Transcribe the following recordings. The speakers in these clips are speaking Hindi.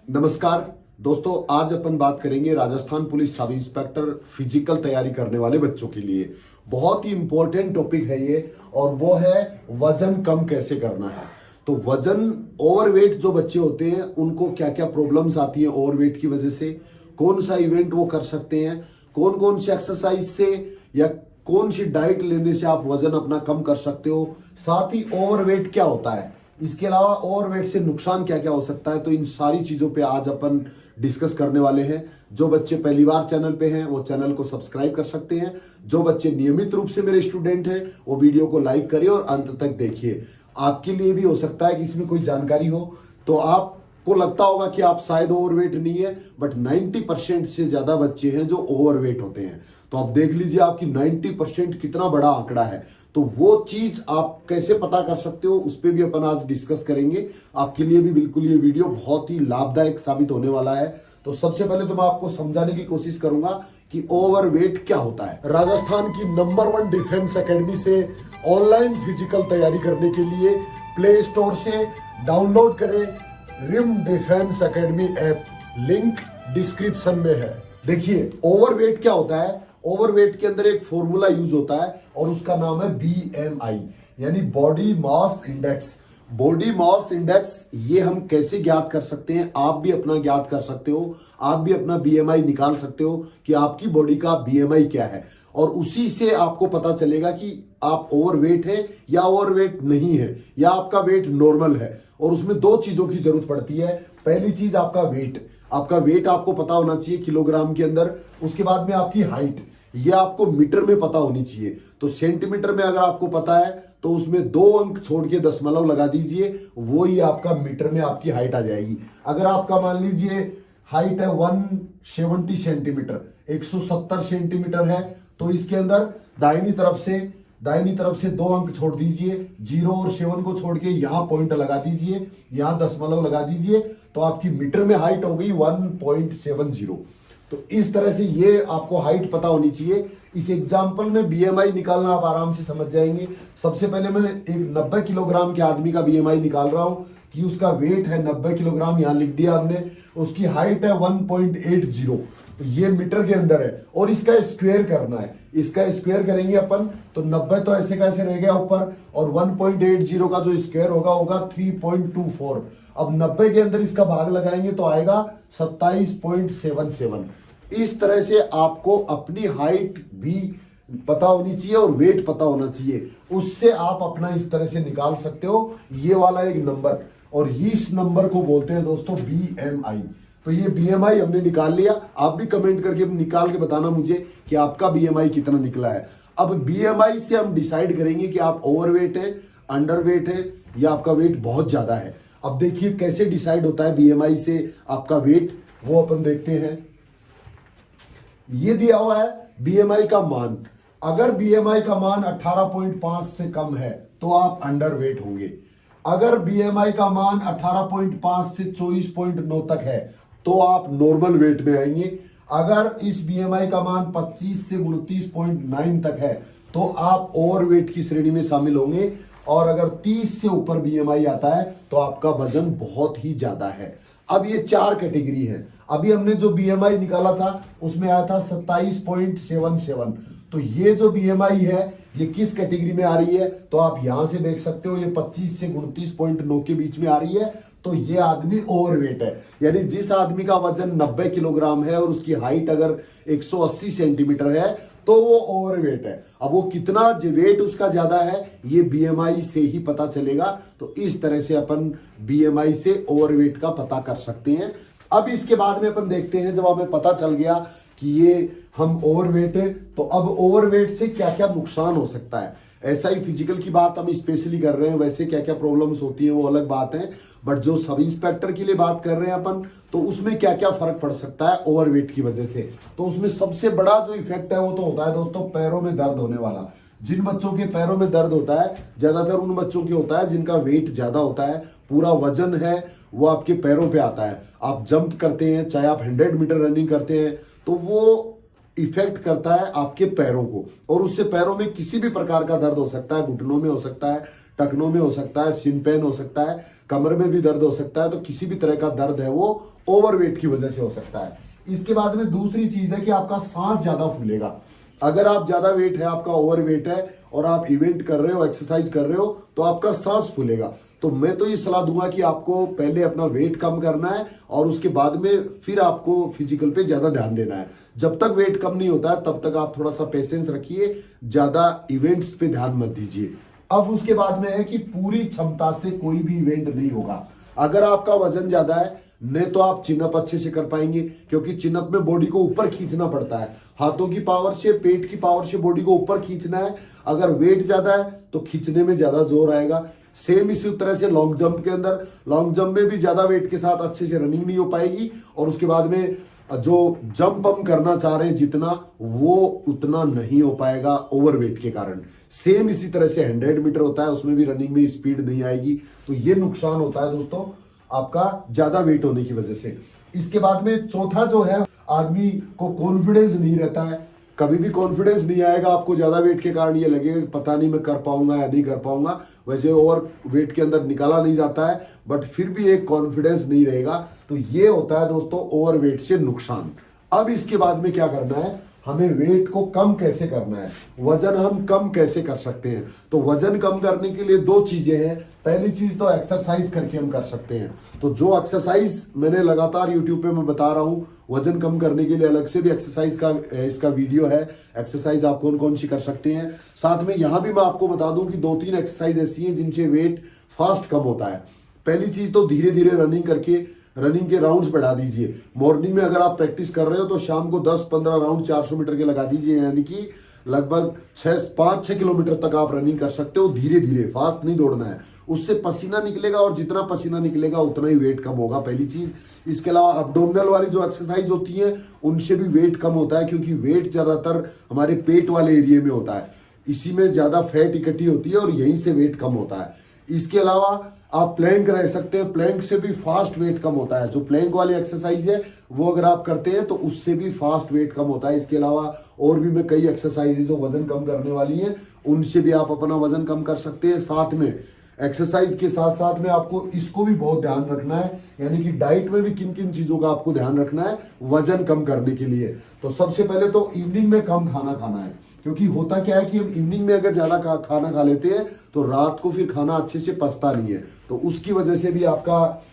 नमस्कार दोस्तों, आज अपन बात करेंगे Rajasthan police sub inspector physical तैयारी करने वाले बच्चों के लिए। बहुत ही इंपॉर्टेंट टॉपिक है ये, और वो है वजन कम कैसे करना है। तो वजन ओवरवेट जो बच्चे होते हैं उनको क्या क्या प्रॉब्लम्स आती है ओवरवेट की वजह से, कौन सा इवेंट वो कर सकते हैं, कौन कौन सी एक्सरसाइज से या कौन सी डाइट लेने से आप वजन अपना कम कर सकते हो, साथ ही ओवरवेट क्या होता है, इसके अलावा ओवरवेट से नुकसान क्या क्या हो सकता है। तो इन सारी चीजों पे आज अपन डिस्कस करने वाले हैं। जो बच्चे पहली बार चैनल पे हैं वो चैनल को सब्सक्राइब कर सकते हैं। जो बच्चे नियमित रूप से मेरे स्टूडेंट हैं वो वीडियो को लाइक करिए और अंत तक देखिए। आपके लिए भी हो सकता है कि इसमें कोई जानकारी हो, तो आपको लगता होगा कि आप शायद ओवरवेट नहीं है, बट 90% से ज्यादा बच्चे हैं जो ओवरवेट होते हैं। तो आप देख लीजिए आपकी 90% कितना बड़ा आंकड़ा है। तो वो चीज आप कैसे पता कर सकते हो उस पर भी अपन आज डिस्कस करेंगे। आपके लिए भी बिल्कुल ये वीडियो बहुत ही लाभदायक साबित होने वाला है। तो सबसे पहले तो मैं आपको समझाने की कोशिश करूंगा कि ओवरवेट क्या होता है। राजस्थान की नंबर 1 डिफेंस एकेडमी से ऑनलाइन फिजिकल तैयारी करने के लिए प्ले स्टोर से डाउनलोड करें रिम defence academy app, link description में है। देखिए ओवरवेट क्या होता है। ओवरवेट के अंदर एक फॉर्मूला यूज होता है और उसका नाम है BMI, यानी body mass index. Body mass index ये हम कैसे ज्ञात कर सकते हैं, आप भी अपना ज्ञात कर सकते हो। आप भी अपना BMI निकाल सकते हो कि आपकी बॉडी का BMI क्या है, और उसी से आपको पता चलेगा कि आप ओवरवेट है या ओवरवेट नहीं है, या आपका वेट नॉर्मल है। और उसमें 2 चीजों की जरूरत पड़ती है। पहली चीज आपका वेट, आपका वेट आपको पता होना चाहिए किलोग्राम के अंदर। उसके बाद में आपकी हाइट, ये आपको मीटर में पता होनी चाहिए। तो सेंटीमीटर में अगर आपको पता है तो उसमें 2 अंक छोड़ के दशमलव लगा दीजिए, वो ही आपका मीटर में आपकी हाइट आ जाएगी। अगर आपका मान लीजिए हाइट है 170 सेंटीमीटर, 170 सेंटीमीटर है, तो इसके अंदर दाहिनी तरफ से 2 अंक छोड़ दीजिए, 0 और 7 को छोड़ के यहां पॉइंट लगा दीजिए, यहां दशमलव लगा दीजिए, तो आपकी मीटर में हाइट हो गई 1.70। तो इस तरह से ये आपको हाइट पता होनी चाहिए। इस एग्जाम्पल में BMI निकालना आप आराम से समझ जाएंगे। सबसे पहले मैं एक 90 किलोग्राम के आदमी का BMI निकाल रहा हूं कि उसका वेट है 90 किलोग्राम, यहां लिख दिया हमने। उसकी हाइट है 1.80, तो ये मीटर के अंदर है, और इसका स्क्वायर करना है। इसका स्क्वायर करेंगे अपन, तो 90 तो ऐसे कैसे रह गया ऊपर, और 1.80 का जो स्क्वायर होगा 3.24। अब 90 के अंदर इसका भाग लगाएंगे तो आएगा 27.77। इस तरह से आपको अपनी हाइट भी पता होनी चाहिए और वेट पता होना चाहिए। उससे आप अपना इस तरह से निकाल सकते हो ये वाला एक नंबर, और इस नंबर को बोलते हैं दोस्तों BMI। तो ये BMI हमने निकाल लिया। आप भी कमेंट करके निकाल के बताना मुझे कि आपका BMI कितना निकला है। अब BMI से हम डिसाइड करेंगे कि आप ओवरवेट है, अंडरवेट है, या आपका वेट बहुत ज्यादा है। अब देखिए कैसे डिसाइड होता है BMI से आपका वेट, वो अपन देखते हैं। ये दिया हुआ है BMI का मान। अगर BMI का मान 18.5 से कम है तो आप अंडरवेट होंगे। अगर BMI का मान 18.5 से 24.9 तक है तो आप नॉर्मल वेट में आएंगे। अगर इस BMI का मान 25 से 29.9 तक है तो आप ओवरवेट की श्रेणी में शामिल होंगे। और अगर 30 से ऊपर BMI आता है तो आपका वजन बहुत ही ज्यादा है। अब ये 4 कैटेगरी है। अभी हमने जो BMI निकाला था उसमें आया था 27.77। तो ये जो BMI है ये किस कैटेगरी में आ रही है, तो आप यहां से देख सकते हो, ये 25 से 29.9 के बीच में आ रही है। तो ये आदमी ओवरवेट है। यानी जिस आदमी का वजन 90 किलोग्राम है और उसकी हाइट अगर 180 सेंटीमीटर है तो वो ओवरवेट है। अब वो कितना वेट उसका ज्यादा है ये BMI से ही पता चलेगा। तो इस तरह से अपन BMI से ओवरवेट का पता कर सकते हैं। अब इसके बाद में अपन देखते हैं, जब हमें पता चल गया कि ये हम ओवरवेट है, तो अब ओवरवेट से क्या क्या नुकसान हो सकता है। ऐसा ही फिजिकल की बात हम स्पेशली कर रहे हैं, वैसे क्या क्या प्रॉब्लम्स होती है वो अलग बात है। बट जो सब इंस्पेक्टर के लिए बात कर रहे हैं अपन, तो उसमें क्या क्या फर्क पड़ सकता है ओवरवेट की वजह से। तो उसमें सबसे बड़ा जो इफेक्ट है वो तो होता है दोस्तों पैरों में दर्द होने वाला। जिन बच्चों के पैरों में दर्द होता है ज्यादातर उन बच्चों के होता है जिनका वेट ज्यादा होता है, पूरा वजन है वो आपके पैरों पे आता है। आप जंप करते हैं, चाहे आप 100 मीटर रनिंग करते हैं, तो वो इफेक्ट करता है आपके पैरों को, और उससे पैरों में किसी भी प्रकार का दर्द हो सकता है। घुटनों में हो सकता है, टखनों में हो सकता है, सिन पेन हो सकता है, कमर में भी दर्द हो सकता है। तो किसी भी तरह का दर्द है वो ओवरवेट की वजह से हो सकता है। इसके बाद में दूसरी चीज है कि आपका सांस ज्यादा फूलेगा। अगर आप ज्यादा वेट है, आपका ओवरवेट है और आप इवेंट कर रहे हो, एक्सरसाइज कर रहे हो, तो आपका सांस फूलेगा। तो मैं तो ये सलाह दूंगा कि आपको पहले अपना वेट कम करना है और उसके बाद में फिर आपको फिजिकल पे ज्यादा ध्यान देना है। जब तक वेट कम नहीं होता है तब तक आप थोड़ा सा पेशेंस रखिए, ज्यादा इवेंट्स पे ध्यान मत दीजिए। अब उसके बाद में है कि पूरी क्षमता से कोई भी इवेंट नहीं होगा। अगर आपका वजन ज्यादा है, नहीं तो आप चिनअप अच्छे से कर पाएंगे, क्योंकि चिनअप में बॉडी को ऊपर खींचना पड़ता है। हाथों की पावर से, पेट की पावर से बॉडी को ऊपर खींचना है। अगर वेट ज्यादा है तो खींचने में ज्यादा जोर आएगा। सेम इसी तरह से लॉन्ग जंप के अंदर, लॉन्ग जंप में भी ज्यादा वेट के साथ अच्छे से रनिंग नहीं हो पाएगी और उसके बाद में जो जंप हम करना चाह रहे हैं जितना, वो उतना नहीं हो पाएगा ओवरवेट के कारण। सेम इसी तरह से 100 मीटर होता है, उसमें भी रनिंग में स्पीड नहीं आएगी। तो ये नुकसान होता है दोस्तों आपका ज्यादा वेट होने की वजह से। इसके बाद में चौथा जो है, आदमी को कॉन्फिडेंस नहीं रहता है। कभी भी कॉन्फिडेंस नहीं आएगा आपको ज्यादा वेट के कारण। ये लगेगा कि पता नहीं मैं कर पाऊंगा या नहीं कर पाऊंगा। वैसे ओवर वेट के अंदर निकाला नहीं जाता है, बट फिर भी एक कॉन्फिडेंस नहीं रहेगा। तो ये होता है दोस्तों ओवर वेट से नुकसान। अब इसके बाद में क्या करना है, हमें वेट को कम कैसे करना है, वजन हम कम कैसे कर सकते हैं। तो वजन कम करने के लिए दो चीजें हैं। पहली चीज तो एक्सरसाइज करके हम कर सकते हैं। तो जो एक्सरसाइज मैंने लगातार यूट्यूब पे मैं बता रहा हूं, वजन कम करने के लिए अलग से भी एक्सरसाइज का इसका वीडियो है। एक्सरसाइज आप कौन कौन सी कर सकते हैं। साथ में यहां भी मैं आपको बता दूं कि 2-3 एक्सरसाइज ऐसी हैं जिनसे वेट फास्ट कम होता है। पहली चीज तो धीरे धीरे रनिंग करके रनिंग के राउंड्स बढ़ा दीजिए। मॉर्निंग में अगर आप प्रैक्टिस कर रहे हो तो शाम को 10-15 राउंड 400 मीटर के लगा दीजिए, यानी कि लगभग 5-6 किलोमीटर तक आप रनिंग कर सकते हो। धीरे धीरे, फास्ट नहीं दौड़ना है। उससे पसीना निकलेगा और जितना पसीना निकलेगा उतना ही वेट कम होगा, पहली चीज। इसके अलावा अब्डोमिनल वाली जो एक्सरसाइज होती है उनसे भी वेट कम होता है, क्योंकि वेट ज्यादातर हमारे पेट वाले एरिया में होता है। इसी में ज्यादा फैट इकट्ठी होती है और यहीं से वेट कम होता है। इसके अलावा आप प्लैंक रह सकते हैं। प्लैंक से भी फास्ट वेट कम होता है। जो प्लैंक वाली एक्सरसाइज है वो अगर आप करते हैं तो उससे भी फास्ट वेट कम होता है। इसके अलावा और भी मैं कई एक्सरसाइज जो वजन कम करने वाली है उनसे भी आप अपना वजन कम कर सकते हैं। साथ में एक्सरसाइज के साथ साथ में आपको इसको भी बहुत ध्यान रखना है, यानी कि डाइट में भी किन किन चीजों का आपको ध्यान रखना है वजन कम करने के लिए। तो सबसे पहले तो इवनिंग में कम खाना खाना है, क्योंकि होता क्या है कि हम इवनिंग में अगर ज्यादा खाना खा लेते हैं तो रात को फिर खाना अच्छे से पचता नहीं है, तो उसकी वजह से भी आपका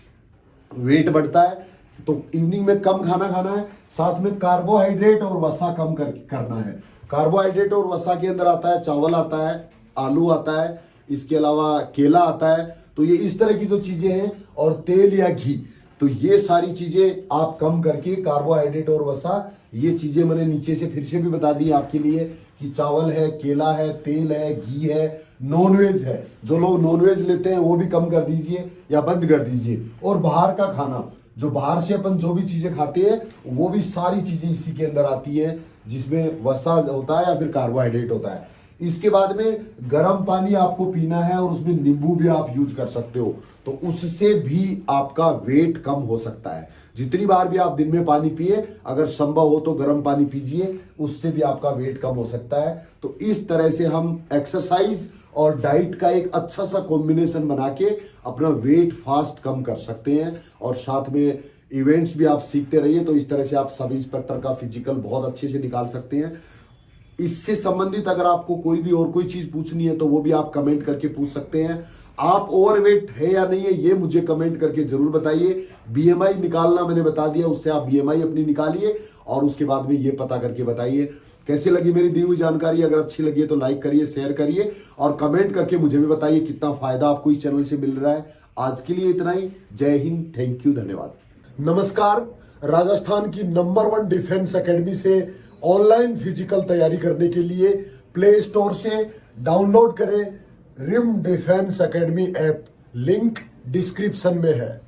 वेट बढ़ता है। तो इवनिंग में कम खाना खाना है। साथ में कार्बोहाइड्रेट और वसा कम करना है। कार्बोहाइड्रेट और वसा के अंदर आता है चावल आता है, आलू आता है, इसके अलावा केला आता है। तो ये इस तरह की जो चीजें हैं, और तेल या घी, तो ये सारी चीजें आप कम करके कार्बोहाइड्रेट और वसा, ये चीजें मैंने नीचे से फिर से भी बता दी आपके लिए कि चावल है, केला है, तेल है, घी है, नॉनवेज है। जो लोग नॉनवेज लेते हैं वो भी कम कर दीजिए या बंद कर दीजिए। और बाहर का खाना, जो बाहर से अपन जो भी चीजें खाते हैं वो भी सारी चीजें इसी के अंदर आती है, जिसमें वसा होता है या फिर कार्बोहाइड्रेट होता है। इसके बाद में गर्म पानी आपको पीना है और उसमें नींबू भी आप यूज कर सकते हो, तो उससे भी आपका वेट कम हो सकता है। जितनी बार भी आप दिन में पानी पिए, अगर संभव हो तो गर्म पानी पीजिए, उससे भी आपका वेट कम हो सकता है। तो इस तरह से हम एक्सरसाइज और डाइट का एक अच्छा सा कॉम्बिनेशन बना के अपना वेट फास्ट कम कर सकते हैं। और साथ में इवेंट्स भी आप सीखते रहिए। तो इस तरह से आप सब इंस्पेक्टर का फिजिकल बहुत अच्छे से निकाल सकते हैं। इससे संबंधित अगर आपको कोई भी और कोई चीज पूछनी है तो वो भी आप कमेंट करके पूछ सकते हैं। आप ओवरवेट है या नहीं है ये मुझे कमेंट करके जरूर बताइए। बीएमआई निकालना मैंने बता दिया, उससे आप बीएमआई अपनी निकालिए और उसके बाद में ये पता करके बताइए कैसी लगी मेरी दी हुई जानकारी। अगर अच्छी लगी है तो लाइक करिए, शेयर करिए और कमेंट करके मुझे भी बताइए कितना फायदा आपको इस चैनल से मिल रहा है। आज के लिए इतना ही। जय हिंद, थैंक यू, धन्यवाद। नमस्कार। राजस्थान की नंबर 1 डिफेंस एकेडमी से ऑनलाइन फिजिकल तैयारी करने के लिए प्ले स्टोर से डाउनलोड करें रिम defence academy app. Link description में है।